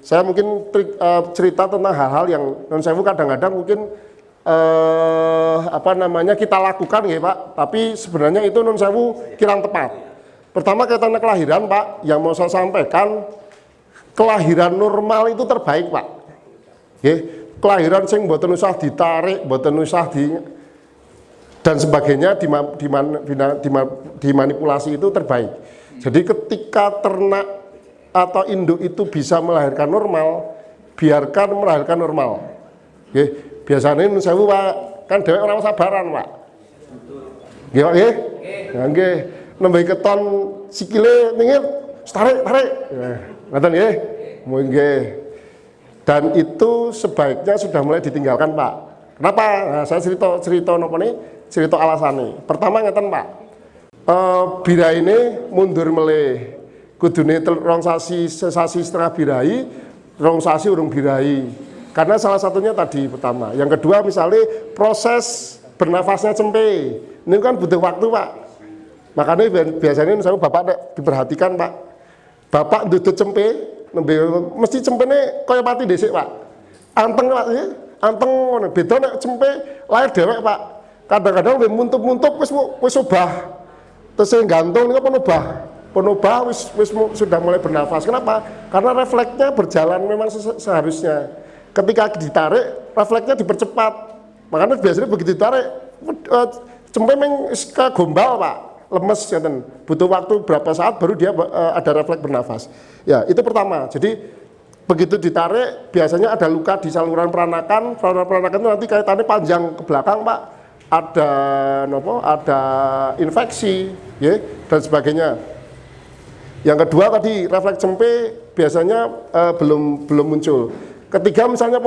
Saya mungkin cerita tentang hal-hal yang non sewu kadang-kadang mungkin apa namanya kita lakukan ya Pak, tapi sebenarnya itu non sewu kurang tepat. Pertama kaitannya kelahiran Pak, yang mau saya sampaikan, kelahiran normal itu terbaik Pak. Ya, kelahiran sing mboten usah ditarik, mboten usah dan sebagainya dimanipulasi itu terbaik. Jadi ketika ternak atau induk itu bisa melahirkan normal, biarkan melahirkan normal. Oke, biasanya nun sewu Pak, kan dhewek ora sabaran Pak. Nggih Pak nggih. Nah nggih, nembe keton sikile ningit tarik. Ngoten nggih. Nggih. Dan itu sebaiknya sudah mulai ditinggalkan Pak. Kenapa? Nah, saya cerita napa nih? Cerita alasannya. Pertama ngeten Pak. Birai ini mundur meleh. Kudune rong sasi setengah birai, rong sasi urung birai. Karena salah satunya tadi pertama. Yang kedua misalnya proses bernafasnya cempe. Ini kan butuh waktu Pak. Makanya biasanya saya bapak diperhatikan Pak. Bapak duduk cempe, mesti cempene kaya mati dhisik Pak. Anteng Pak ya. Anteng ngono. Beda nek cempe lahir dhewek Pak. Kadang-kadang muntup-muntup wis obah. Terus gantung niku penobah wis sudah mulai bernafas. Kenapa? Karena refleksnya berjalan memang seharusnya. Ketika ditarik, refleksnya dipercepat. Makanya biasanya begitu ditarik, cempe ke gombal Pak, lemes ya. Butuh waktu berapa saat baru dia ada refleks bernafas. Ya itu pertama. Jadi begitu ditarik, biasanya ada luka di saluran peranakan. Saluran peranakan itu nanti kaitannya panjang ke belakang Pak. Ada infeksi, ya, dan sebagainya. Yang kedua tadi refleks cempe biasanya belum muncul. Ketiga misalnya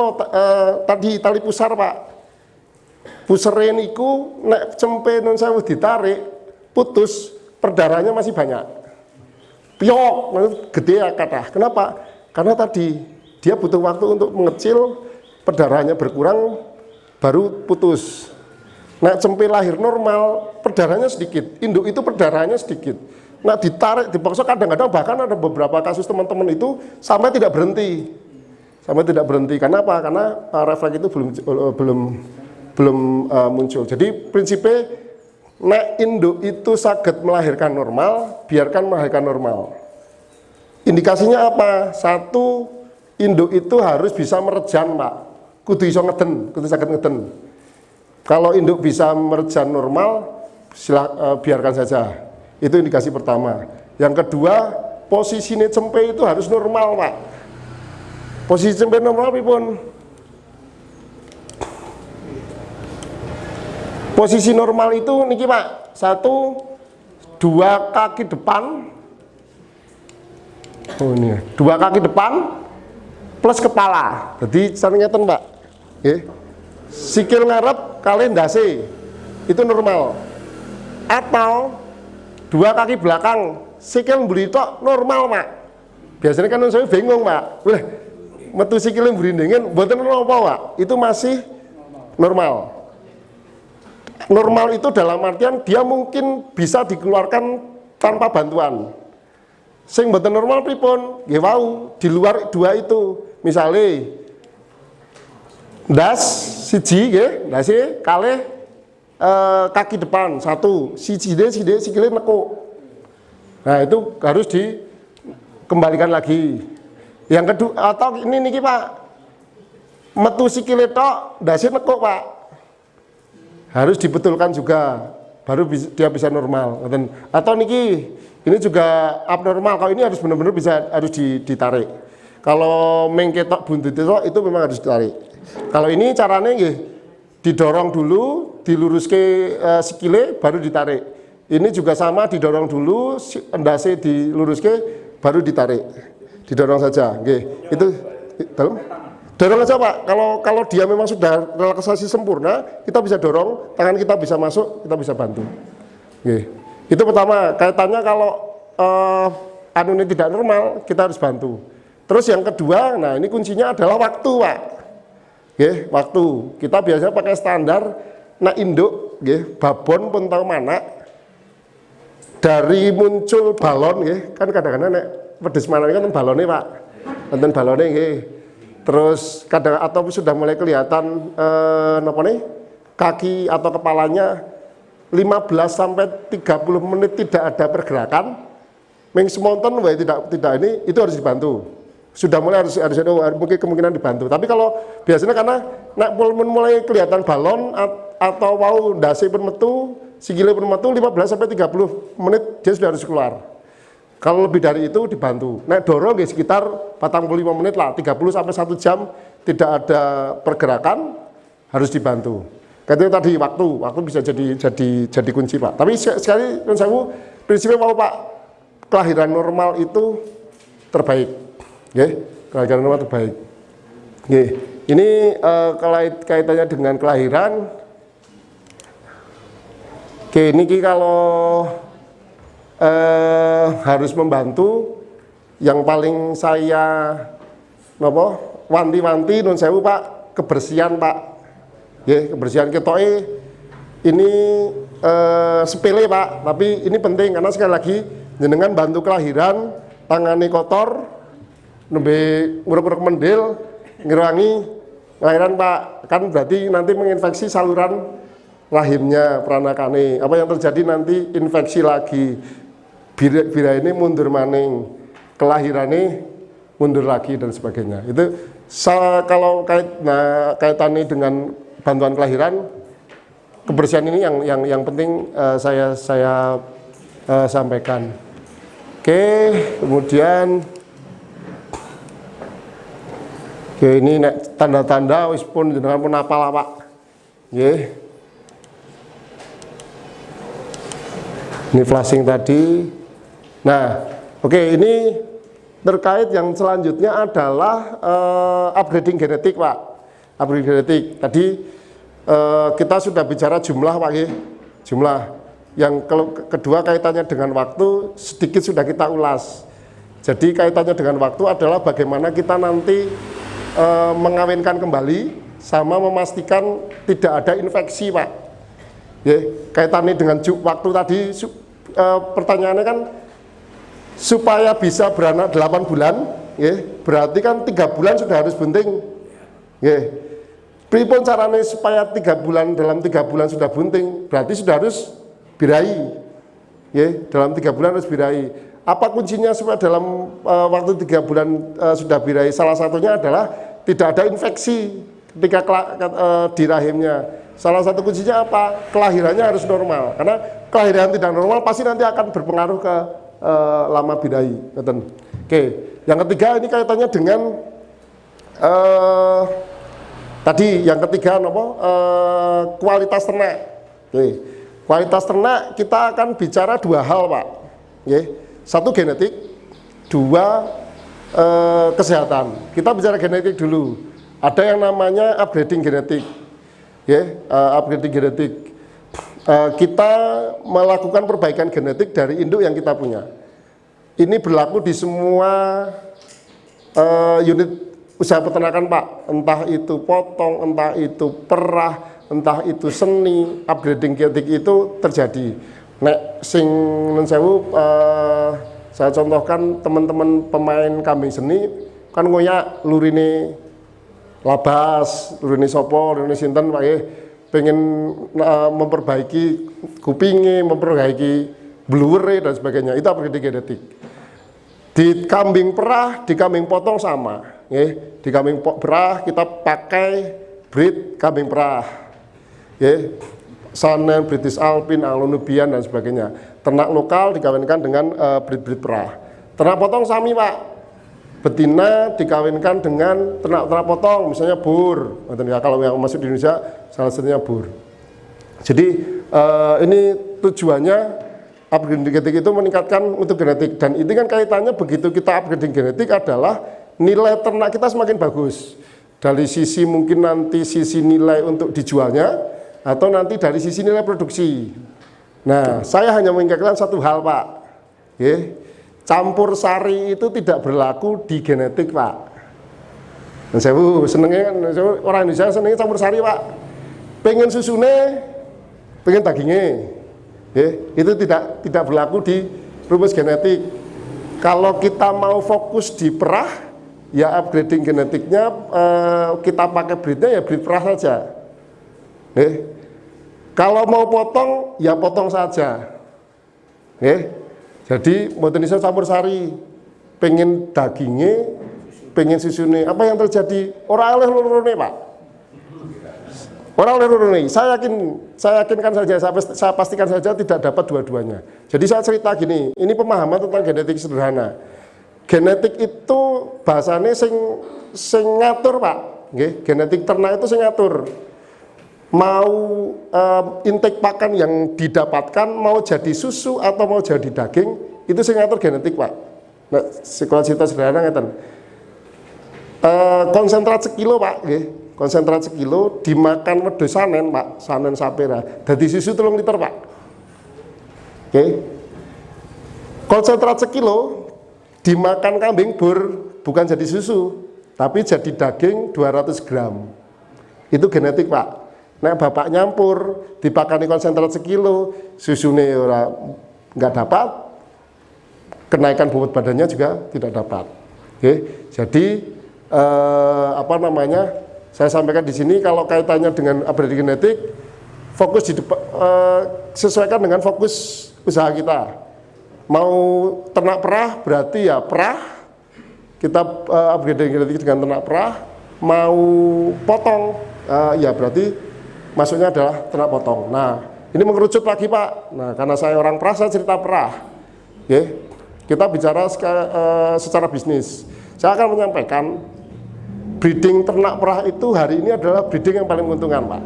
tadi tali pusar Pak. Pusare niku nek cempe non sewu ditarik putus, perdarahannya masih banyak. Piok gede ya kata. Kenapa? Karena tadi dia butuh waktu untuk mengecil, perdarahannya berkurang baru putus. Nek cempe lahir normal, perdarahannya sedikit. Induk itu perdarahannya sedikit. Nah ditarik, dipaksa kadang-kadang bahkan ada beberapa kasus teman-teman itu sampai tidak berhenti. Karena apa? Karena refleks itu belum muncul. Jadi prinsipnya nek induk itu saged melahirkan normal, biarkan melahirkan normal. Indikasinya apa? Satu, induk itu harus bisa merejan Pak. Kudu iso ngeden, kudu saged ngeden. Kalau induk bisa merejan normal, biarkan saja. Itu indikasi pertama. Yang kedua, posisinya cempe itu harus normal Pak. Posisi cempe normal pun. Posisi normal itu niki Pak, 1, 2 kaki depan. Oh ini, 2 kaki depan plus kepala. Jadi sampe ngeten Pak. Nggih. Sikil ngarep kali ndase. Itu normal. Atau 2 kaki belakang, sikil mburi tok normal Pak. Biasanya kan saya bingung Pak. Wah, metu sikile mbrindingen mboten napa Pak. Itu masih normal. Normal itu dalam artian dia mungkin bisa dikeluarkan tanpa bantuan. Sing mboten normal pripun? Nggih wau, di luar 2 itu. Misale ndas siji nggih, ndase kalih kaki depan 1, sijine sikile nekuk. Nah, itu harus dikembalikan lagi. Yang kedua atau ini niki Pak. Metu sikile tok, ndase nekuk Pak. Harus dibetulkan juga baru dia bisa normal. Atau niki ini juga abnormal. Kalau ini harus benar-benar harus ditarik. Kalau mengketok buntut itu memang harus ditarik. Kalau ini caranya nggih didorong dulu, diluruske sikile baru ditarik. Ini juga sama, didorong dulu, endase diluruske baru ditarik. Didorong saja, nggih. Itu dorong aja Pak. Kalau dia memang sudah relaksasi sempurna, kita bisa dorong, tangan kita bisa masuk, kita bisa bantu. Nggih. Itu pertama, kaitannya kalau ini tidak normal, kita harus bantu. Terus yang kedua, nah ini kuncinya adalah waktu Pak. Nggih, waktu. Kita biasanya pakai standar nak induk nggih, babon pun tahu mana. Dari muncul balon nggih, kan kadang-kadang nek wedhus manane kan balonnya Pak. Wonten balone nggih. Terus kadang atau sudah mulai kelihatan napa nih? Kaki atau kepalanya 15 sampai 30 menit tidak ada pergerakan. Ming semonten wae tidak ini itu harus dibantu. Sudah mulai harus mungkin kemungkinan dibantu. Tapi kalau biasanya karena nak mulai kelihatan balon atau wau ndase pun metu, sikile pun metu 15 sampai 30 menit dia sudah harus keluar. Kalau lebih dari itu dibantu. Nek dorong sekitar 45 menit lah, 30 sampai 1 jam tidak ada pergerakan harus dibantu. Katanya tadi waktu bisa jadi kunci Pak. Tapi sekali saya prinsipnya mau Pak, kelahiran normal itu terbaik. Kelahiran normal terbaik. Ini kaitannya dengan kelahiran. Ini kalau harus membantu, yang paling saya wanti-wanti nun sewu Pak, kebersihan Pak. Kebersihan ketoke ini sepele Pak, tapi ini penting karena sekali lagi jenengan bantu kelahiran, tangani kotor, nembe nguruk-nguruk mendil, ngirangi kelahiran Pak, kan berarti nanti menginfeksi saluran rahimnya, peranakane. Apa yang terjadi nanti infeksi lagi. Bira ini mundur maning, kelahirannya mundur lagi dan sebagainya. Itu kalau kaitannya dengan bantuan kelahiran, kebersihan ini yang penting saya sampaikan. Kemudian ini tanda-tanda wis pun jenengan pun apal lah Pak. Ini flashing tadi. Nah, ini terkait yang selanjutnya adalah upgrading genetik Pak. Upgrading genetik. Tadi kita sudah bicara jumlah Pak. Jumlah. Yang kedua kaitannya dengan waktu sedikit sudah kita ulas. Jadi kaitannya dengan waktu adalah bagaimana kita nanti mengawinkan kembali sama memastikan tidak ada infeksi Pak. Kaitannya dengan waktu tadi pertanyaannya kan supaya bisa beranak 8 bulan, berarti kan 3 bulan sudah harus bunting. Pripun caranya supaya 3 bulan dalam 3 bulan sudah bunting, berarti sudah harus birahi. Dalam 3 bulan harus birahi. Apa kuncinya supaya dalam waktu 3 bulan sudah birahi? Salah satunya adalah tidak ada infeksi ketika di rahimnya. Salah satu kuncinya apa? Kelahirannya harus normal. Karena kelahiran tidak normal pasti nanti akan berpengaruh ke lama birahi. Yang ketiga ini kaitannya dengan tadi yang ketiga kualitas ternak. Kualitas ternak kita akan bicara 2 hal Pak. 1 genetik, 2 kesehatan. Kita bicara genetik dulu. Ada yang namanya upgrading genetik. Upgrading genetik. Kita melakukan perbaikan genetik dari induk yang kita punya. Ini berlaku di semua unit usaha peternakan Pak. Entah itu potong, entah itu perah, entah itu seni. Upgrading genetik itu terjadi. Nek sing sewu saya contohkan teman-teman pemain kambing seni kan ngoyak lurine labas, lurine sopo, lurine sinten Pak pengen memperbaiki kupingnya, memperbaiki bluere dan sebagainya. Itu upgrading genetik. Di kambing perah, di kambing potong sama. Di kambing perah kita pakai breed kambing perah. Sanen, British Alpine, Anglo-Nubian dan sebagainya. Ternak lokal dikawinkan dengan breed-breed perah. Ternak potong sami Pak. Betina dikawinkan dengan ternak potong, misalnya bur. Kalau yang masuk di Indonesia salah satunya bur. Jadi ini tujuannya upgrading genetik itu meningkatkan untuk genetik. Dan ini kan kaitannya begitu kita upgrading genetik adalah nilai ternak kita semakin bagus. Dari sisi mungkin nanti sisi nilai untuk dijualnya atau nanti dari sisi nilai produksi. Nah, saya hanya mengingatkan satu hal Pak. Campur sari itu tidak berlaku di genetik Pak. Dan saya senengnya orang Indonesia senengnya campur sari Pak. Pengen susune, pengen dagingnya. Itu tidak berlaku di rumus genetik. Kalau kita mau fokus di perah, ya upgrading genetiknya kita pakai breednya ya breed perah saja. Kalau mau potong ya potong saja. Jadi mboten iso campur sari. Pengen dagingnya, pengen susunya. Apa yang terjadi? Orang oleh lurune, Pak. Orang oleh lurune. Saya yakinkan saja, saya pastikan saja tidak dapat dua-duanya. Jadi saya cerita gini, ini pemahaman tentang genetik sederhana. Genetik itu bahasanya sing ngatur, Pak. Genetik ternak itu sing ngatur. Mau intake pakan yang didapatkan, mau jadi susu atau mau jadi daging, itu sing ngatur genetik, Pak. Nah, sekolah cerita sederhana ngeten. Konsentrat sekilo, Pak, konsentrat sekilo dimakan wedhus sanen, Pak, sanen sapera. Dadi susu 3 liter, Pak. Konsentrat sekilo dimakan kambing bur bukan jadi susu, tapi jadi daging 200 gram. Itu genetik, Pak. Nek bapak nyampur dipakani konsentrat sekilo, susune ora nggak dapat, kenaikan bobot badannya juga tidak dapat. Jadi apa namanya? Saya sampaikan di sini kalau kaitannya dengan upgrading genetik, fokus di sesuaikan dengan fokus usaha kita. Mau ternak perah berarti ya perah, kita upgrading genetik dengan ternak perah. Mau potong ya berarti masuknya adalah ternak potong. Nah ini mengerucut lagi, Pak. Nah karena saya orang perah, saya cerita perah. Kita bicara secara bisnis. Saya akan menyampaikan breeding ternak perah itu hari ini adalah breeding yang paling menguntungkan, Pak.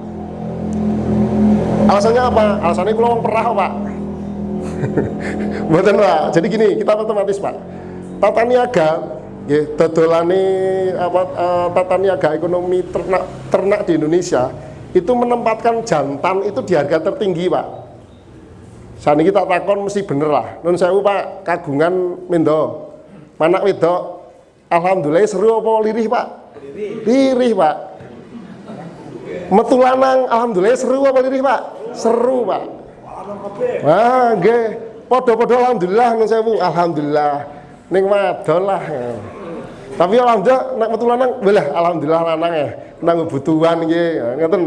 Alasannya apa? Alasannya kalau perah, Pak. Buatan, Pak. Jadi gini, kita matematis, Pak. Tata niaga, dodolane tata niaga ekonomi ternak di Indonesia itu menempatkan jantan itu di harga tertinggi, Pak. Saat ini kita takon mesti bener lah. Nun sewu, Pak, kagungan mendo. Manak wedok. Alhamdulillah seru apa lirih, Pak? Lirih, Pak. Metu lanang alhamdulillah seru apa lirih, Pak? Seru, Pak. Wah, nggih. Padha-padha alhamdulillah nun sewu. Alhamdulillah. Ning wadon lah. Tapi alhamdulillah nek metu lanang, walah alhamdulillah lanang ya. Nang kebutuhan nggih. Ngoten.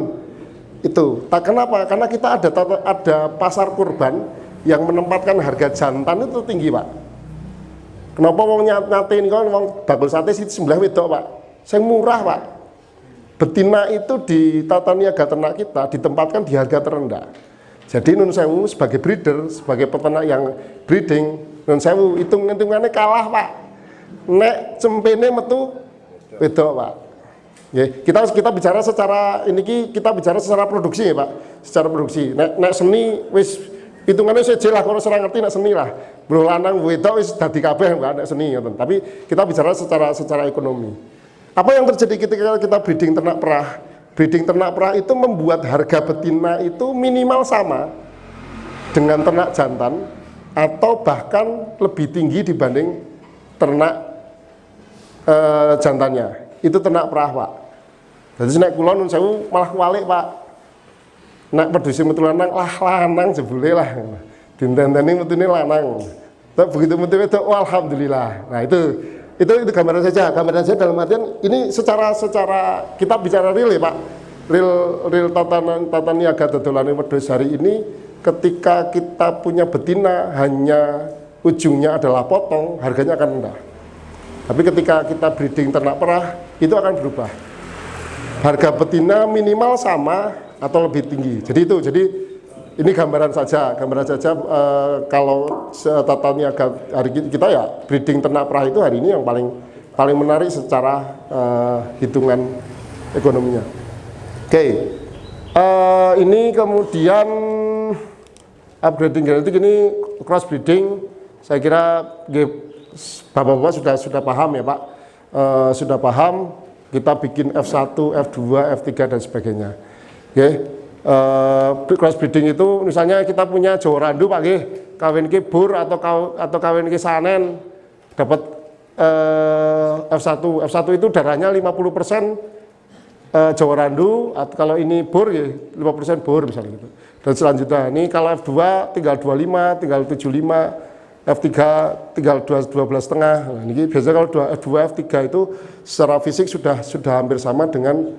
Itu. Tak kenapa? Karena kita ada pasar kurban yang menempatkan harga jantan itu tinggi, Pak. Kenapa wong nyatin kan wong bakul sate sih sebelah wedok, Pak. Sing murah, Pak. Betina itu di tata niaga ternak kita ditempatkan di harga terendah. Jadi nun sewu sebagai breeder, sebagai peternak yang breeding, nun sewu hitungannya kalah, Pak. Nek cempene metu wedok, Pak. Kita bicara secara kita bicara secara produksi ya, Pak. Secara produksi. Nek seni wis hitungannya seje lah, kalau serang ngerti nek seni lah. Bro lanang wedok wis dadi kabeh nek seni ngoten. Tapi kita bicara secara ekonomi. Apa yang terjadi ketika kita breeding ternak perah? Breeding ternak perah itu membuat harga betina itu minimal sama dengan ternak jantan atau bahkan lebih tinggi dibanding ternak jantannya. Itu ternak perah, Pak. Jadi nek kula nun sewu malah kualik, Pak. Nek pedhusi metu lanang, lanang jebule lah. Dintenteni metune lanang. Tapi begitu metu wedok, alhamdulillah. Nah, itu gambaran saja dalam artian ini secara kita bicara real ya, Pak. Real tata niaga dodolane wedhus hari ini ketika kita punya betina hanya ujungnya adalah potong, harganya akan rendah. Tapi ketika kita breeding ternak perah itu akan berubah. Harga betina minimal sama atau lebih tinggi. Jadi ini gambaran saja kalau tata niaga hari kita ya breeding ternak perah itu hari ini yang paling menarik secara hitungan ekonominya. Ini kemudian upgrading genetik ini cross breeding. Saya kira Bapak-bapak sudah paham ya, Pak. Sudah paham. Kita bikin F1, F2, F3 dan sebagainya. Cross breeding itu misalnya kita punya Jawa Randu, Pak, kawin ke bur atau kawin ke sanen dapat F1. F1 itu darahnya 50% Jawa Randu, atau kalau ini bur ya 50% bur misalnya gitu. Dan selanjutnya ini kalau F2 tinggal 25, tinggal 75, F3 tinggal 12,5. Nah, ini biasanya kalau F2 F3 itu secara fisik sudah hampir sama dengan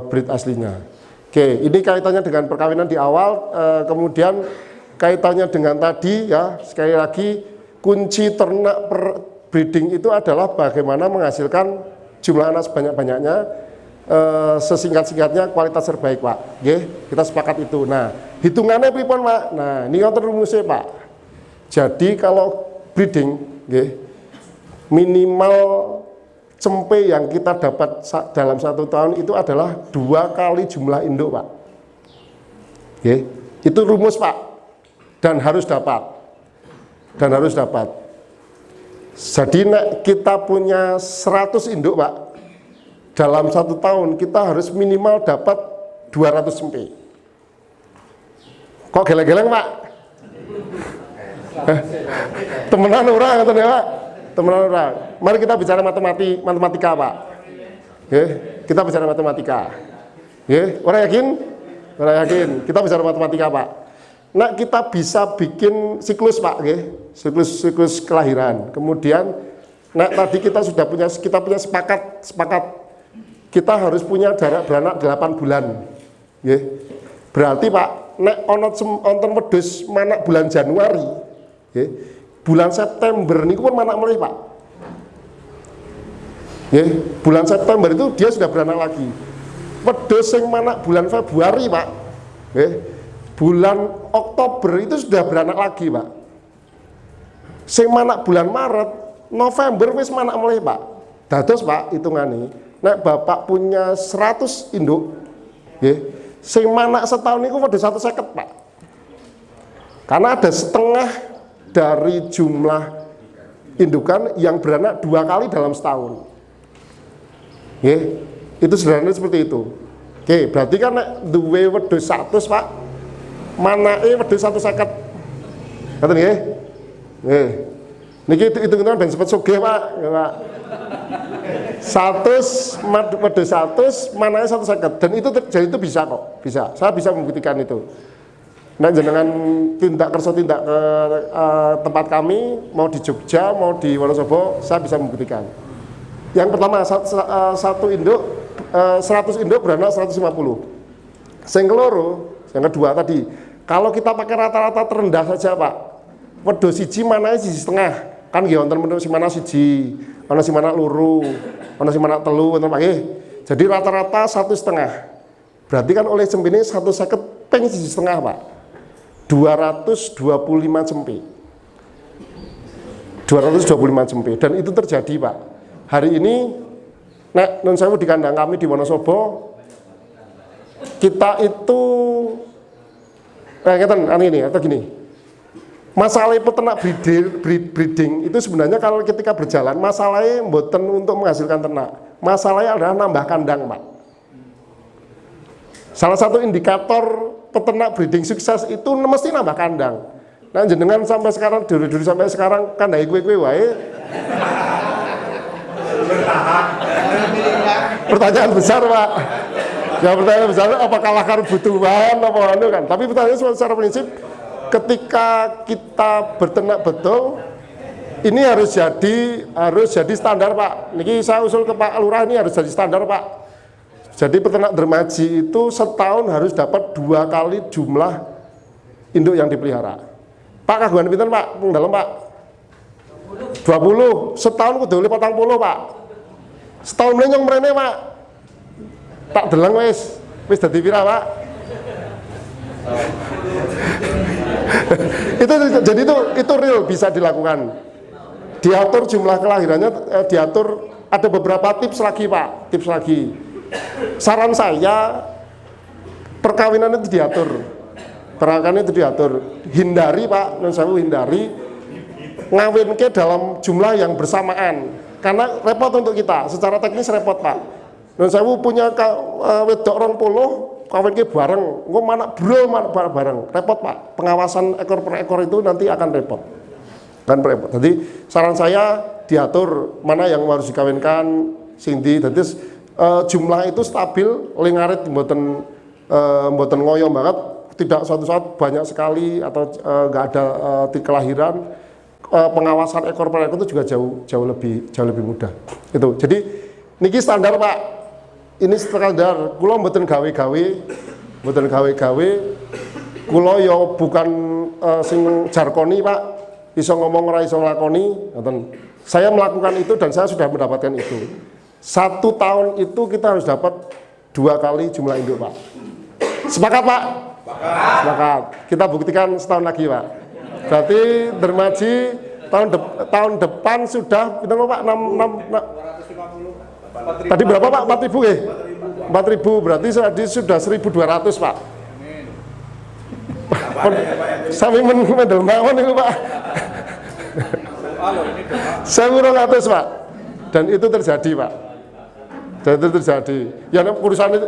breed aslinya. Oke, ini kaitannya dengan perkawinan di awal, kemudian kaitannya dengan tadi ya, sekali lagi kunci ternak breeding itu adalah bagaimana menghasilkan jumlah anak sebanyak-banyaknya, sesingkat-singkatnya kualitas terbaik, Pak. Oke, kita sepakat itu. Nah, hitungannya pripun, Pak? Nah, ini yang rumusnya, Pak. Jadi kalau breeding, minimal cempe yang kita dapat dalam 1 tahun itu adalah 2 kali jumlah induk, Pak. Itu rumus, Pak, dan harus dapat. Jadi kita punya 100 induk, Pak, dalam 1 tahun kita harus minimal dapat 200 cempe. Kok geleng-geleng, Pak? Temenan orang atau ya, Pak? Teman-teman, mari kita bicara matematika, Pak. Kita bicara matematika. Orang yakin? Orang yakin. Kita bicara matematika, Pak. Nah, kita bisa bikin siklus, Pak. Siklus kelahiran. Kemudian, nah tadi kita punya sepakat kita harus punya jarak beranak 8 bulan. Berarti, Pak, nek onten wedhus manak bulan Januari, bulan September niku pun manak melih, Pak. Bulan September itu dia sudah beranak lagi. Wedhus sing manak bulan Februari, Pak, bulan Oktober itu sudah beranak lagi, Pak. Sing manak bulan Maret, November wis manak melih, Pak. Dados, Pak, hitungane nek Bapak punya 100 induk, sing manak setahun niku wedhus 150, Pak. Karena ada setengah dari jumlah indukan yang beranak 2 kali dalam setahun. Itu sederhana seperti itu. Berarti kan duwe wedhus 100, Pak, manake wedhus 150. Ngoten nggih? Niki hitung-hitungan ben cepet sugih, Pak. 100 wedhus 100 manake 150, dan itu bisa kok, bisa. Saya bisa membuktikan itu. Nah, jenengan tindak ke tempat kami, mau di Jogja, mau di Wonosobo, saya bisa membuktikan. Yang pertama, 100 induk beranak 150. Yang kedua tadi, kalau kita pakai rata-rata terendah saja, Pak, wedhus siji manake siji setengah, kan nggih wonten wedhus mana siji, ana sing manak loro, ana sing manak telu, wonten Pak nggih. Jadi rata-rata 1,5. Berarti kan oleh cempene 150 ping siji setengah, Pak. 225 cempe. 225 cempe, dan itu terjadi, Pak. Hari ini nun sewu di kandang kami di Wonosobo, kita itu gini. Masalah peternak breeding itu sebenarnya kalau ketika berjalan, masalahnya mboten untuk menghasilkan ternak. Masalahnya adalah nambah kandang, Pak. Salah satu indikator peternak breeding sukses itu mesti nambah kandang. Nah, jenengan sampai sekarang, dulu sampai sekarang kandang kue wae. Pertanyaan besar, Pak. Ya, pertanyaan besar, apakah lakar butuhan apa anu kan? Tapi pertanyaan secara prinsip, ketika kita berternak betul, ini harus jadi standar, Pak. Niki saya usul ke Pak Lurah, ini harus jadi standar, Pak. Jadi peternak dermaji itu setahun harus dapat 2 kali jumlah induk yang dipelihara. Pak, kagungan pinten, Pak? Dalam, Pak? 20. Setahun kudu 40, Pak. Setahun mlenyong mrene, Pak. Tak deleng wis dadi pira, Pak? Jadi itu real, bisa dilakukan. Diatur jumlah kelahirannya, diatur, ada beberapa tips lagi, Pak. Tips lagi. Saran saya, perkawinan itu diatur. Perkawinan itu diatur. Hindari, Pak, hindari ngawinke dalam jumlah yang bersamaan. Karena repot untuk kita, secara teknis repot, Pak. Punya wedok 20, kawinke bareng, engko manak bro, manak bareng. Repot, Pak. Pengawasan ekor per ekor itu nanti akan repot. Jadi saran saya diatur mana yang harus dikawinkan, sindi. Jadi jumlah itu stabil, lingarit mboten ngoyo banget, tidak suatu saat banyak sekali atau nggak ada di kelahiran, pengawasan ekor per ekor itu juga jauh lebih mudah. Itu. Jadi niki standar Pak. Ini standar. Kula mboten gawe-gawe, kula yo bukan sing jarkoni Pak. Iso ngomong ora iso nglakoni, ngoten. Saya melakukan itu dan saya sudah mendapatkan itu. 1 tahun itu kita harus dapat 2 kali jumlah induk Pak. Sepakat Pak? Sepakat. Kita buktikan setahun lagi Pak. Berarti Dermaji tahun depan sudah berapa Pak? 6, tadi berapa Pak? 4.000 ya? 4.000 berarti sudah 1.200 Pak. Sampai mendel mawon itu Pak. 1.200 Pak. Dan itu terjadi Pak. Dan itu terjadi. Ya urusannya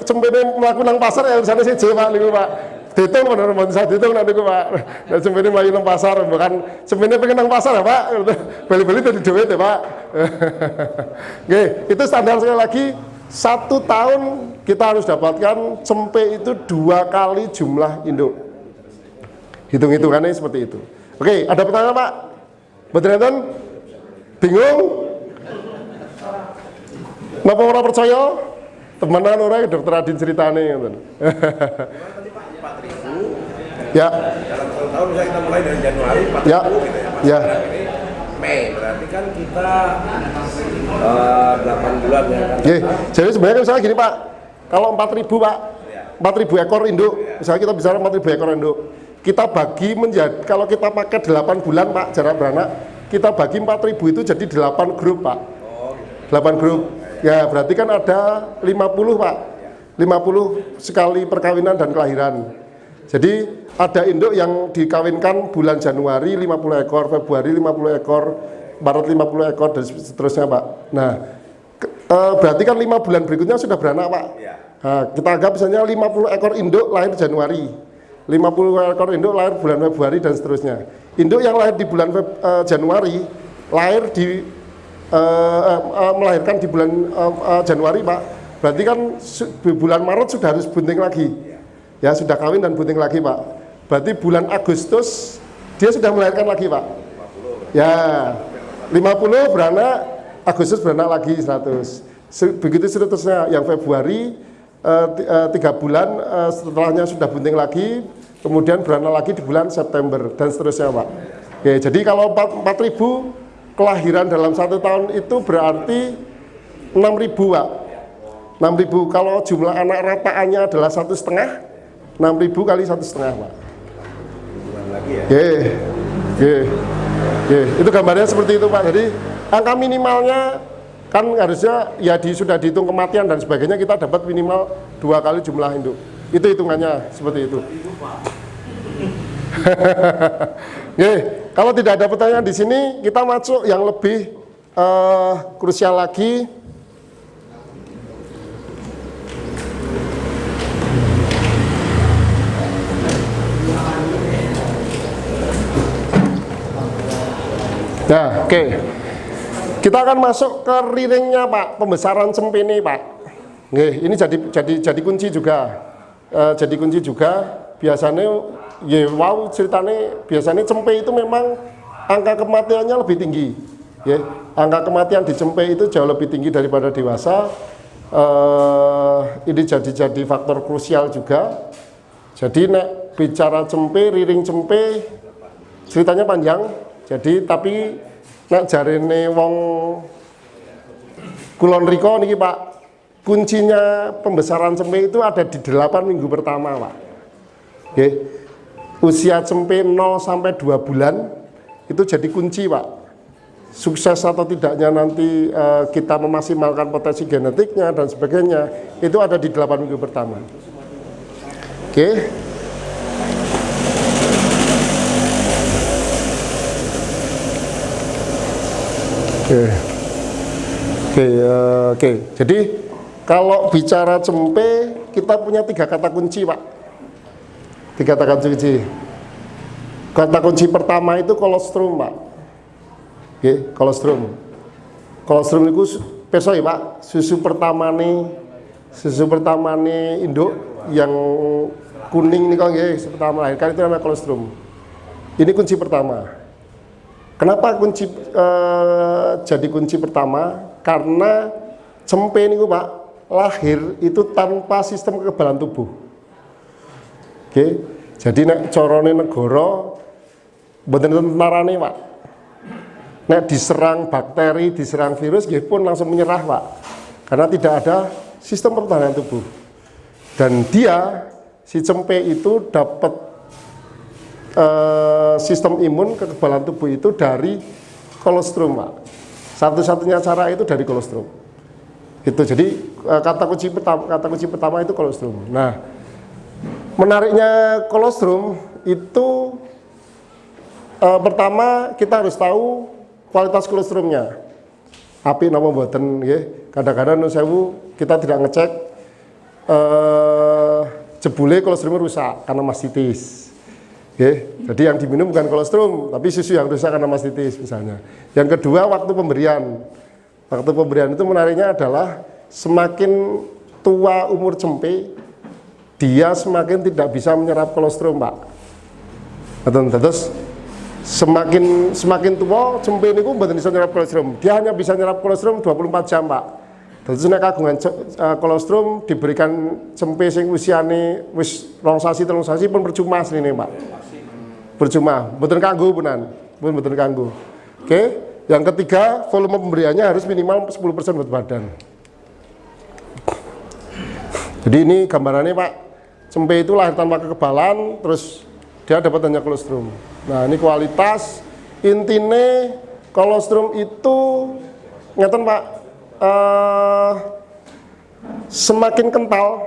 cempene mlaku nang pasar ya urusannya siji Pak niku Pak. Ditung bener mboten saya ditung niku Pak. Nek cempene mlayu nang pasar bukan cempene pengen nang pasar ya Pak. Beli-beli dadi duit ya Pak. Oke, itu standar sekali lagi 1 tahun kita harus dapatkan cempe itu 2 kali jumlah induk. Hitung-hitungannya seperti itu. Oke, ada pertanyaan Pak? Betul? Bingung? Napa ora percaya? Temenan ora Dokter Adin ceritane ngoten. Ya. Dalam 1 tahun misalnya kita mulai dari Januari 40 ya. gitu ya. Ya. Ini Mei berarti kan kita 8 bulan ya kan. Jadi sebenarnya misalnya gini Pak, kalau 4.000 Pak, 4.000 ekor induk, misalnya kita bicara 4.000 ekor induk, kita bagi menjadi, kalau kita pakai 8 bulan Pak jarak beranak, kita bagi 4.000 itu jadi 8 grup Pak. 8 grup. Ya berarti kan ada 50 Pak. 50 sekali perkawinan dan kelahiran. Jadi ada induk yang dikawinkan bulan Januari 50 ekor, Februari 50 ekor, Maret 50 ekor dan seterusnya Pak. Nah, berarti kan 5 bulan berikutnya sudah beranak Pak. Nah, kita anggap misalnya 50 ekor induk lahir Januari, 50 ekor induk lahir bulan Februari dan seterusnya. Induk yang lahir di bulan Januari lahir di melahirkan di bulan Januari Pak. Berarti kan di bulan Maret sudah harus bunting lagi. Ya sudah kawin dan bunting lagi Pak. Berarti bulan Agustus dia sudah melahirkan lagi Pak. Ya 50 beranak, Agustus beranak lagi 100. Begitu seterusnya. Yang Februari 3 bulan setelahnya sudah bunting lagi, kemudian beranak lagi di bulan September dan seterusnya Pak. Oke, jadi kalau 4.000 kelahiran dalam 1 tahun itu berarti 6.000 Pak. 6.000 kalau jumlah anak rataannya adalah 1,5, 6.000 kali 1,5 Pak. Itu gambarnya seperti itu Pak. Jadi angka minimalnya kan harusnya ya sudah dihitung kematian dan sebagainya, kita dapat minimal 2 kali jumlah induk. Itu hitungannya seperti itu. Kalau tidak ada pertanyaan di sini, kita masuk yang lebih krusial lagi. Nah, oke. Kita akan masuk ke riringnya Pak, pembesaran cempe ini Pak. Ini jadi kunci juga. Jadi kunci juga. Biasanya wow ceritanya biasanya cempe itu memang angka kematiannya lebih tinggi. Angka kematian di cempe itu jauh lebih tinggi daripada dewasa. Ini jadi faktor krusial juga. Jadi nek bicara cempe, riring cempe ceritanya panjang. Jadi tapi nek jarene wong kulon riko niki Pak, kuncinya pembesaran cempe itu ada di 8 minggu pertama Pak. Usia cempe 0 sampai 2 bulan itu jadi kunci Pak. Sukses atau tidaknya nanti kita memaksimalkan potensi genetiknya dan sebagainya itu ada di 8 minggu pertama. Jadi kalau bicara cempe kita punya 3 kata kunci Pak. 3 kata kunci. Kata kunci pertama itu kolostrum Pak. Kolostrum. Kolostrum itu peso ya Pak. Susu pertama nih induk yang kuning nih kok nggih pertama melahirkan itu namanya kolostrum. Ini kunci pertama. Kenapa kunci jadi kunci pertama? Karena cempe niku Pak lahir itu tanpa sistem kekebalan tubuh. Oke. Jadi nek corone negara mboten tentarane Pak. Nek diserang bakteri, diserang virus nggih pun langsung menyerah Pak. Karena tidak ada sistem pertahanan tubuh. Dan dia si cempe itu dapat sistem imun kekebalan tubuh itu dari kolostrum Pak. Satu-satunya cara itu dari kolostrum. Itu jadi kata kunci pertama itu kolostrum. Nah, menariknya kolostrum itu pertama kita harus tahu kualitas kolostrumnya. Api napa mboten nggih. Kadang-kadang nun sewu kita tidak ngecek jebule kolostrum rusak karena mastitis. Oke, jadi yang diminum bukan kolostrum, tapi susu yang rusak karena mastitis misalnya. Yang kedua, waktu pemberian. Waktu pemberian itu menariknya adalah semakin tua umur cempe, dia semakin tidak bisa menyerap kolostrum, Pak. Terus semakin tua cempe ini pun bisa menyerap kolostrum. Dia hanya bisa menyerap kolostrum 24 jam, Pak. Terus nek kagungan kolostrum diberikan cempe sing usiane wis 2 sasi 3 sasi pun percuma asline, Pak. Percuma, mboten kanggo punan, mboten kanggo. Oke, yang ketiga volume pemberiannya harus minimal 10% buat badan. Jadi ini gambarannya Pak, cempe itu lahir tanpa kekebalan, terus dia dapat hanya kolostrum. Nah ini kualitas, intine kolostrum itu ngeten Pak, semakin kental,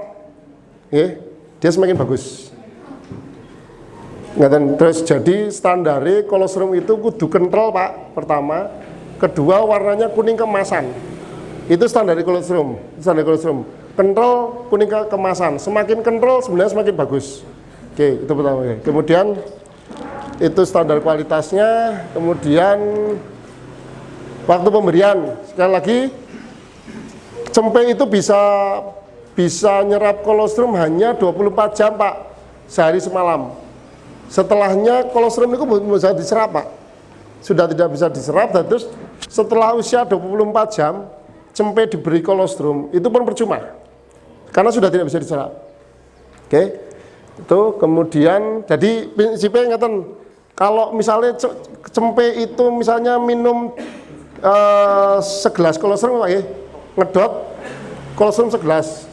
dia semakin bagus. Terus jadi standar kolostrum itu kudu kental Pak, pertama. Kedua warnanya kuning kemasan. Itu standar kolostrum. Kental kuning kemasan. Semakin kental sebenarnya semakin bagus. Oke, itu pertama. Kemudian itu standar kualitasnya. Kemudian waktu pemberian. Sekali lagi cempe itu bisa nyerap kolostrum hanya 24 jam Pak, sehari semalam. Setelahnya kolostrum itu belum bisa diserap Pak, sudah tidak bisa diserap. Dan terus setelah usia 24 jam cempe diberi kolostrum itu pun percuma karena sudah tidak bisa diserap. Oke, itu kemudian jadi prinsipnya ngeten, kalau misalnya cempe itu misalnya minum segelas kolostrum Pak, ngedot kolostrum segelas,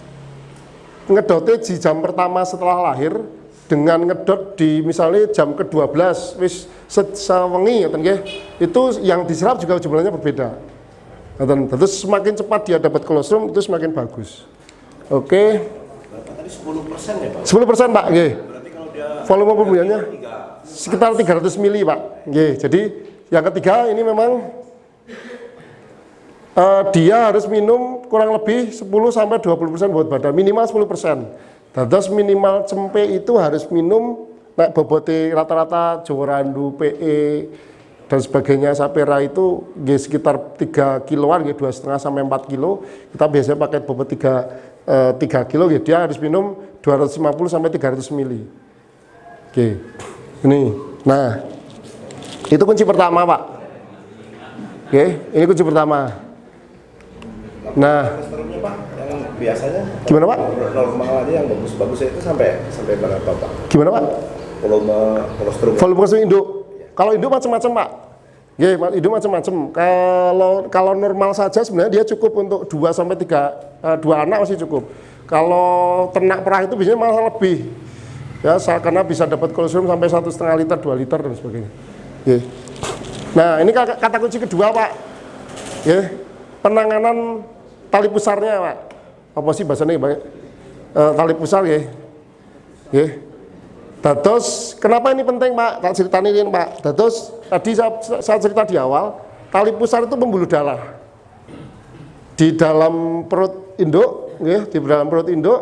ngedotnya di jam pertama setelah lahir dengan ngedot di misalnya jam ke-12 wis sewengi itu yang diserap juga jumlahnya berbeda. Terus semakin cepat dia dapat kolostrum itu semakin bagus. Oke. Tadi 10% ya Pak? 10% Pak, nggih. Berarti kalau dia volume pemberiannya sekitar 300 mili Pak. Nggih. Jadi yang ketiga ini memang dia harus minum kurang lebih 10-20% buat badan, minimal 10%. Terus minimal cempe itu harus minum nek bobote rata-rata Jawa Randu, PE dan sebagainya Sapera itu sekitar 3 kiloan, 2,5 sampai 4 kilo. Kita biasanya pakai bobot 3 kilo, dia harus minum 250 sampai 300 mili. Oke, ini. Nah, itu kunci pertama Pak. Oke, ini kunci pertama. Nah, kolesterolnya Pak, yang biasanya gimana Pak? Normal aja yang bagus-bagus itu sampai berapa Pak? Gimana Pak? Volume kolostrum. Volume kolostrum induk. Kalau induk macam-macam Pak. Induk macam-macam. Kalau normal saja sebenarnya dia cukup untuk 2 sampai 3 2 anak masih cukup. Kalau ternak perah itu biasanya malah lebih. Ya, karena bisa dapat kolostrum sampai 1,5 liter, 2 liter dan sebagainya. Nah, ini kata kunci kedua Pak. Penanganan tali pusarnya Pak. Apa sih bahasanya Pak? Tali pusar Dados, kenapa ini penting Pak? Tak ceritani ini Pak. Dados, tadi saya cerita di awal, tali pusar itu pembuluh darah. Di dalam perut induk, di dalam perut induk,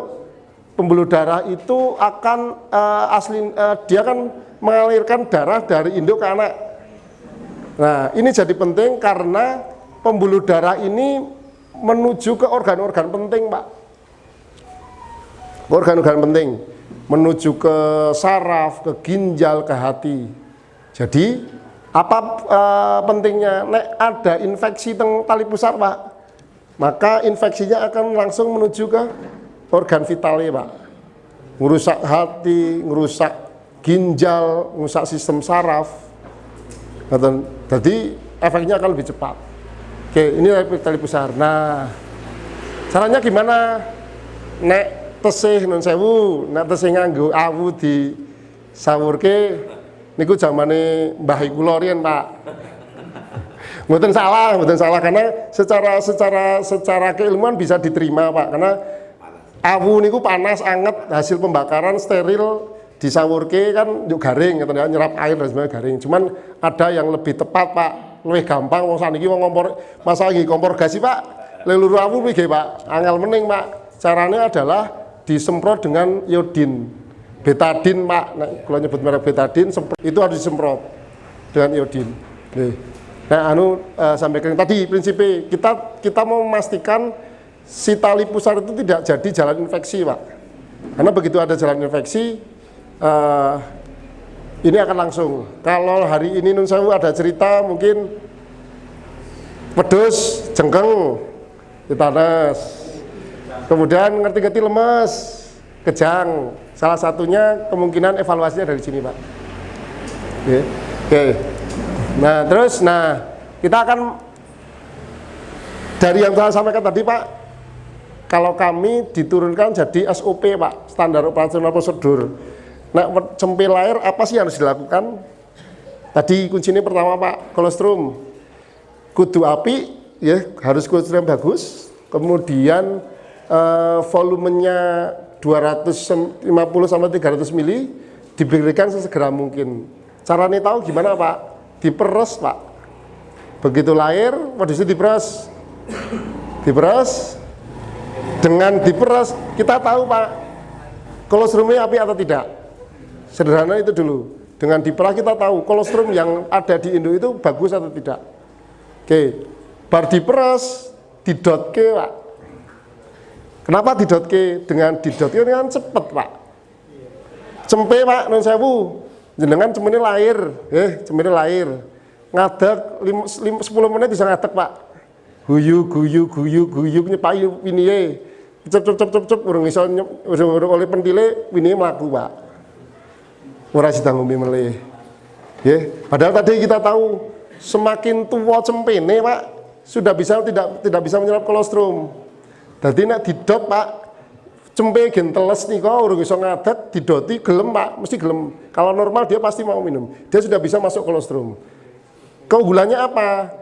pembuluh darah itu akan dia akan mengalirkan darah dari induk ke anak. Nah, ini jadi penting karena pembuluh darah ini menuju ke organ-organ penting Pak. Organ-organ penting. menuju ke saraf, ke ginjal, ke hati. Jadi apa pentingnya? Nek ada infeksi teng tali pusar Pak, maka infeksinya akan langsung menuju ke organ vitalnya Pak. Ngerusak hati, ngerusak ginjal, ngerusak sistem saraf. Jadi efeknya akan lebih cepat. Oke, ini tali pusar. Nah, caranya gimana? Nek tesih nun sewu, nek tesih nganggo awu di sawurke niku zamane mbah kula riyen Pak. Mboten salah karena secara keilmuan bisa diterima Pak, karena awu niku panas, anget, hasil pembakaran steril disawurke kan yuk garing gitu ya, nyerap air dan sebagainya garing. Cuman ada yang lebih tepat Pak, lebih gampang wong saniki wong kompor masalah iki kompor gas Pak. Leluru awu nggih Pak, angel mening Pak. Caranya adalah disemprot dengan iodin. Betadin Pak, nah, kalau nyebut merek betadin itu harus disemprot dengan iodin. Nah, sampaikan tadi prinsipnya kita mau memastikan si tali pusar itu tidak jadi jalan infeksi Pak. Karena begitu ada jalan infeksi, ini akan langsung. Kalau hari ini Nun Sewu ada cerita mungkin pedus, jengkeng, ditanes, kemudian ngerti-ngerti lemes, kejang. Salah satunya kemungkinan evaluasinya dari sini Pak. Oke. Nah terus, kita akan dari yang saya sampaikan tadi Pak, kalau kami diturunkan jadi SOP Pak, standar operasional prosedur. Nah, cempe lahir apa sih yang harus dilakukan? Tadi kuncinya pertama Pak, kolostrum. Kudu api, ya harus kolostrum bagus. Kemudian volumenya 250 sampai 300 mili diberikan sesegera mungkin. Caranya tahu gimana Pak? Diperes Pak. Begitu lahir, wadusnya diperes. Diperes. Dengan diperes kita tahu Pak, kolostrumnya api atau tidak. Sederhana itu dulu. Dengan diperah kita tahu kolostrum yang ada di induk itu bagus atau tidak. Oke, bar diperes, didotke Pak. Kenapa didotke? Dengan didotke kan cepet Pak. Cempe Pak, Nun Sewu, jenengan cemene lahir, cemene lahir. Ngadeg 10 menit bisa ngadeg Pak. Guyu nyepai winiye. Cep urung iso oleh pentile winiye mlaku Pak. Ora sida ngombe meleh. Nggih, padahal tadi kita tahu semakin tua cempene Pak, sudah bisa tidak bisa menyerap kolostrum. Jadi nek didot Pak, cempe gen teles nika urung iso ngadeg, didoti gelem Pak, mesti gelem. Kalau normal dia pasti mau minum. Dia sudah bisa masuk kolostrum. Keunggulannya apa?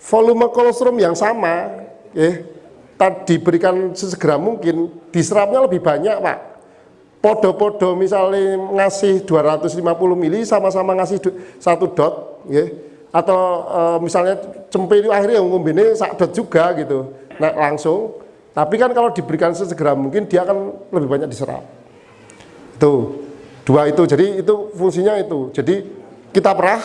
Volume kolostrum yang sama, diberikan sesegera mungkin, diserapnya lebih banyak Pak. Podo-podo misalnya ngasih 250 mili sama-sama ngasih 1 dot, atau misalnya cempe itu akhirnya ngombene 1 dot juga gitu. Nah langsung. Tapi kan kalau diberikan sesegera mungkin dia akan lebih banyak diserap. Tuh, 2 itu. Jadi itu fungsinya itu. Jadi kita perah.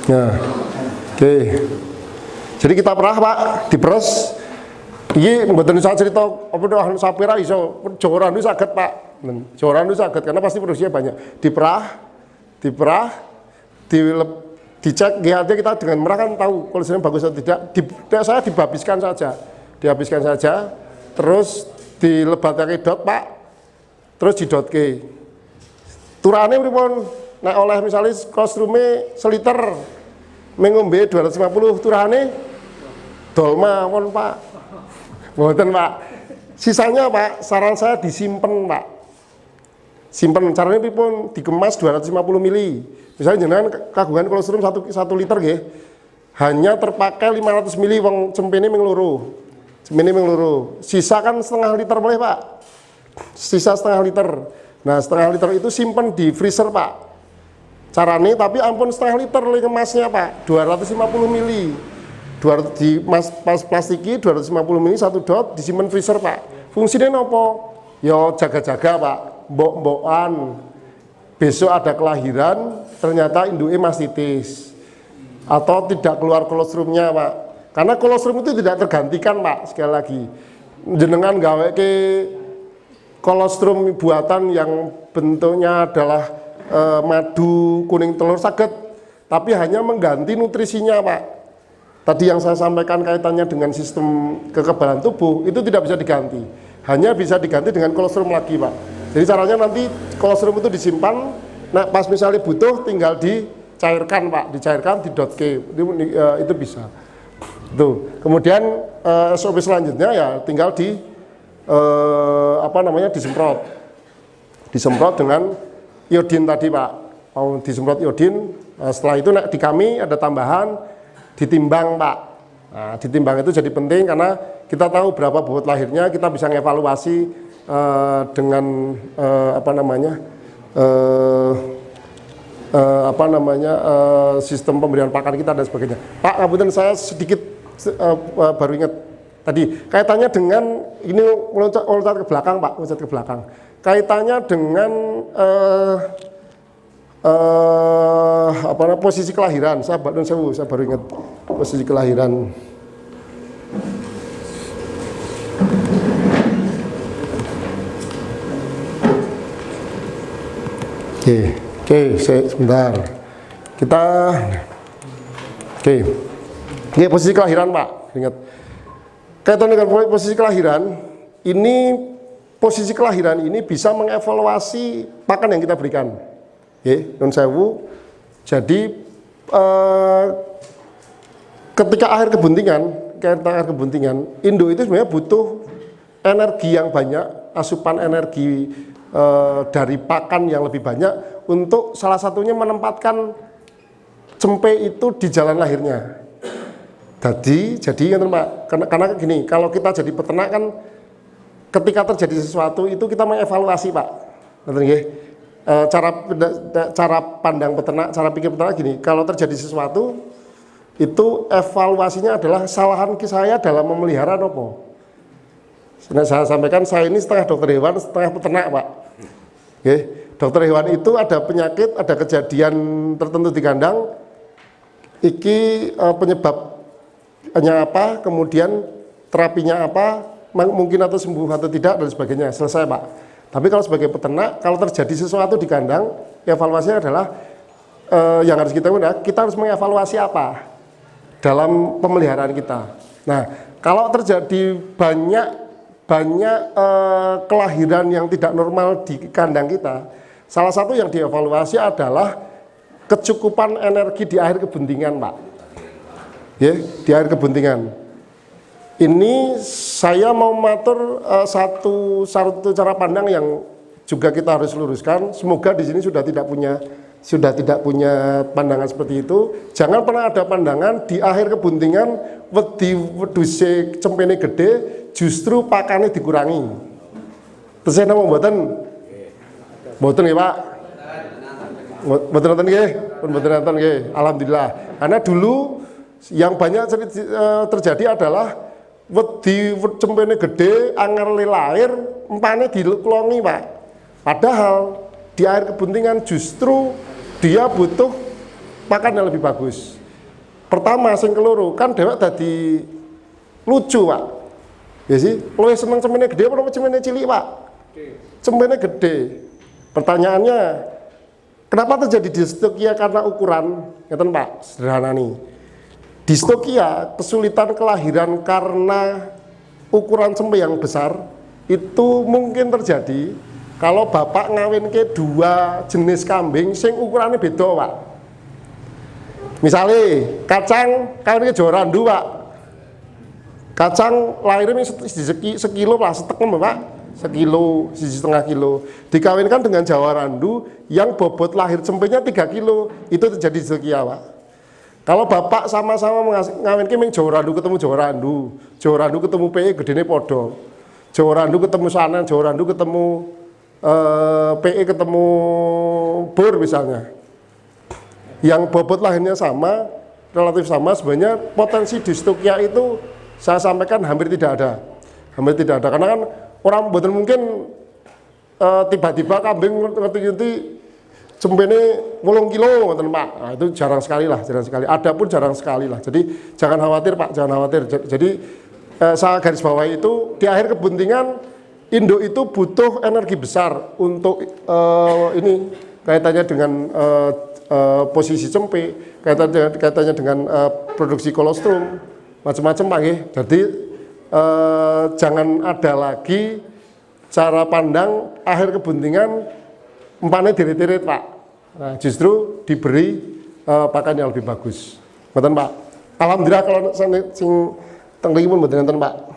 Nah, oke. Jadi kita perah Pak, diperes. Iki mboten usah cerita apa anu sapira iso joran itu saged Pak. Joran itu saged karena pasti produksinya banyak. Diperah, dicek GHT kita dengan merah kan tahu kalau bagus atau tidak. Saya dihabiskan saja, terus dilebatake dot Pak, terus didotke. Turane pripun? Nek oleh misalnya kolostrume seliter mengombe 250 turane dolma pun Pak. Mboten Pak. Sisanya Pak, saran saya disimpan Pak. Simpen caranya pripun? Dikemas 250 mili. Misalnya jenengan kagungan kolostrum 1 liter nggih. Hanya terpakai 500 mili wong cempene ming loro. Cempene ming loro. Sisa kan setengah liter boleh Pak. Sisa setengah liter. Nah, setengah liter itu simpen di freezer Pak. Caranya tapi ampun setengah liter kemasnya Pak. 250 mili. 200 di pas plastiki 250 mili 1 dot disimpan freezer Pak. Fungsinya nopo? Yo jaga-jaga Pak. Mbok-mbokan. Besok ada kelahiran, ternyata induknya mastitis. Atau tidak keluar kolostrumnya Pak. Karena kolostrum itu tidak tergantikan Pak, sekali lagi. jenengan gawe ke kolostrum buatan yang bentuknya adalah madu kuning telur saged, tapi hanya mengganti nutrisinya Pak. Tadi yang saya sampaikan kaitannya dengan sistem kekebalan tubuh itu tidak bisa diganti, hanya bisa diganti dengan kolostrum lagi Pak. Jadi caranya nanti kolostrum itu disimpan, nah pas misalnya butuh tinggal dicairkan Pak, dicairkan didotke, itu bisa. Tuh. Kemudian SOP selanjutnya ya tinggal disemprot dengan iodin tadi Pak. Mau disemprot iodin, setelah itu di kami ada tambahan ditimbang Pak. Nah, ditimbang itu jadi penting karena kita tahu berapa bobot lahirnya, kita bisa mengevaluasi dengan sistem pemberian pakan kita dan sebagainya. Pak, kemudian saya sedikit baru ingat tadi kaitannya dengan ini loncat ke belakang Pak, loncat ke belakang. Kaitannya dengan posisi kelahiran. Saya baru ingat posisi kelahiran. Oke, sebentar. Oke, posisi kelahiran Pak, ingat. Kaitan dengan posisi kelahiran, posisi kelahiran ini bisa mengevaluasi pakan yang kita berikan. Oke, nun sewu. Jadi ketika akhir kebuntingan, induk itu sebenarnya butuh energi yang banyak, asupan energi dari pakan yang lebih banyak untuk salah satunya menempatkan cempe itu di jalan lahirnya. Jadi Pak, karena gini, kalau kita jadi peternak kan ketika terjadi sesuatu itu kita mengevaluasi Pak. Cara pandang peternak, cara pikir peternak gini, kalau terjadi sesuatu itu evaluasinya adalah kesalahan saya dalam memelihara apa. Nah, saya sampaikan saya ini setengah dokter hewan, setengah peternak Pak. Oke, dokter hewan itu ada penyakit, ada kejadian tertentu di kandang, penyebabnya apa, kemudian terapinya apa, mungkin atau sembuh atau tidak dan sebagainya, selesai Pak. Tapi kalau sebagai peternak, kalau terjadi sesuatu di kandang, evaluasinya adalah yang harus kita lakukan, kita harus mengevaluasi apa dalam pemeliharaan kita. Nah, kalau terjadi banyak kelahiran yang tidak normal di kandang kita, salah satu yang dievaluasi adalah kecukupan energi di akhir kebuntingan Pak. Ya, di akhir kebuntingan. Ini saya mau matur satu cara pandang yang juga kita harus luruskan. Semoga di sini sudah tidak punya pandangan seperti itu. Jangan pernah ada pandangan di akhir kebuntingan wedhuse cempene gede justru pakannya dikurangi. Terus saya mau mboten nggih Pak. Mboten nonton nggih, mboten nonton nggih. Alhamdulillah. Karena dulu yang banyak terjadi adalah wedi cempene gede, anger lahir, empane diklongi Pak. Padahal di akhir kebuntingan justru dia butuh pakan yang lebih bagus. Pertama, sing keloro kan dhewek dadi lucu Pak. Ya sih, luwih seneng cempene gede apa cempene cilik Pak? Cempene gede. Pertanyaannya, kenapa terjadi distokia karena ukuran? Ngeten Pak, sederhana nih. Distokia, kesulitan kelahiran karena ukuran cempe yang besar itu mungkin terjadi kalau bapak ngawinke dua jenis kambing sing ukurannya beda Pak. Misalnya kacang kawinke Jawa Randu Pak. Kacang lahirnya sekilo lah, setekem Pak, sekilo, 1,5 kilo. Dikawinkan dengan Jawa Randu yang bobot lahir cempenya 3 kilo, itu terjadi distokia Pak. Kalau bapak sama-sama ngawinke ming Jawa Randu ketemu Jawa Randu ketemu PE gedene podo, Jawa Randu ketemu Sanan, Jawa Randu ketemu PE ketemu Bur misalnya, yang bobot lahirnya sama, relatif sama, sebenarnya potensi distokia itu saya sampaikan hampir tidak ada, karena kan orang betul mungkin tiba-tiba kambing ngerti cempene 8 kilo ngoten Pak. Nah, itu jarang sekali. Ada pun jarang sekali lah. Jadi jangan khawatir Pak, jangan khawatir. Jadi saya garis bawahi itu di akhir kebuntingan induk itu butuh energi besar untuk ini kaitannya dengan posisi cempe, kaitannya dengan produksi kolostrum, macam-macam Pak nggih. Jadi jangan ada lagi cara pandang akhir kebuntingan empane dirit-irit Pak. Nah, justru diberi pakan yang lebih bagus. Mboten Pak. Alhamdulillah kalau sing teng mriki pun mboten enten Pak.